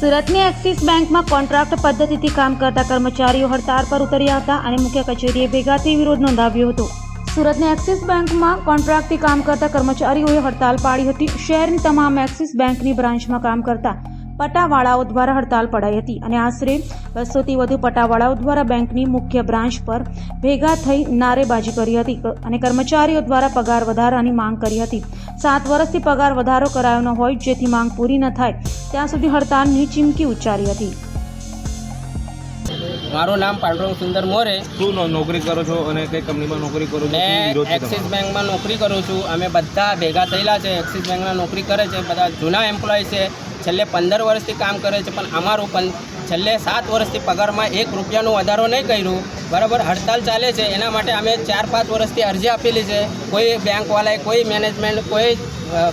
સુરતની એક્સિસ બેંકમાં કોન્ટ્રાક્ટ પદ્ધતિથી કામ કરતા કર્મચારીઓ હડતાળ પર ઉતર્યા હતા અને મુખ્ય કચેરીએ ભેગા થઈ વિરોધ નોંધાવ્યો હતો. સુરતની એક્સિસ બેંકમાં કોન્ટ્રાક્ટથી કામ કરતા કર્મચારીઓએ હડતાળ પાડી હતી. શહેરની તમામ એક્સિસ બેંકની બ્રાન્ચમાં કામ કરતા પટાવાળાઓ દ્વારા હડતાળ પડાઈ હતી અને આશરે 200થી વધુ પટાવાળાઓ દ્વારા બેંકની મુખ્ય બ્રાન્ચ પર ભેગા થઈ નારેબાજી કરી હતી અને કર્મચારીઓ દ્વારા પગાર વધારાની માંગ કરી હતી. 7 વર્ષથી પગાર વધારો કરાયો ન હોય, જેથી માંગ પૂરી ન થાય ત્યાં સુધી હડતાળની ચીમકી ઉચ્ચારી હતી. મારું નામ પાંડુરંગ સુંદર મોરે. શું નોકરી કરો છો અને કઈ કંપનીમાં નોકરી કરો છો? મેં એક્સિસ બેંકમાં નોકરી કરું છું. અમે બધા ભેગા થયેલા છે. એક્સિસ બેંકમાં નોકરી કરે છે બધા જૂના એમ્પ્લોય છે. છેલ્લે 15 વર્ષથી કામ કરે છે, પણ અમારું પણ છેલ્લે 7 વર્ષથી પગારમાં 1 રૂપિયાનો વધારો નહીં કર્યું. બરાબર, હડતાલ ચાલે છે. એના માટે અમે 4-5 વર્ષથી અરજી આપેલી છે. કોઈ બેંકવાળાએ, કોઈ મેનેજમેન્ટ, કોઈ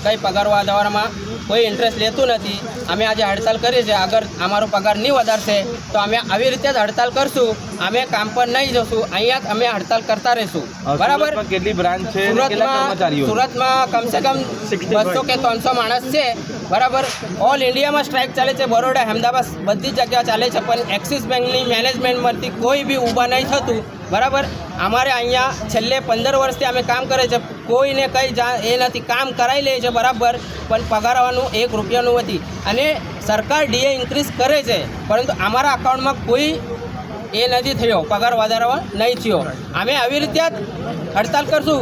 કંઈ પગાર વધારવામાં કોઈ ઇન્ટરેસ્ટ લેતું નથી. અમે આજે હડતાલ કરી છે. આગળ અમારો પગાર નહીં વધારશે તો અમે આવી રીતે જ હડતાલ કરશું. અમે કામ પર નહીં જશું, અહીંયા જ અમે હડતાલ કરતા રહીશું. બરાબર. કેટલી બ્રાન્ચ છે? કેટલા કર્મચારીઓ? સુરતમાં કમસે કમ 200 કે 300 માણસ છે. બરાબર. ઓલ ઇન્ડિયામાં સ્ટ્રાઇક ચાલે છે. બરોડા, અમદાવાદ બધી જગ્યા ચાલે છે, પણ એક્સિસ બેંકની મેનેજમેન્ટમાંથી કોઈ બી ઊભા નહીં થતું. બરાબર. અમારે અહીંયા છેલ્લે 15 વર્ષથી અમે કામ કરે છે. કોઈને કંઈ એ નથી, કામ કરાવી લે છે બરાબર, પણ પગારવાનું 1 રૂપિયાનું નથી. અને સરકાર ડીએ ઇન્ક્રીઝ કરે છે, પરંતુ અમારા અકાઉન્ટમાં કોઈ એ નથી થયો, પગાર વધારવા નહીં થયો. અમે આવી રીતે જ હડતાલ કરશું.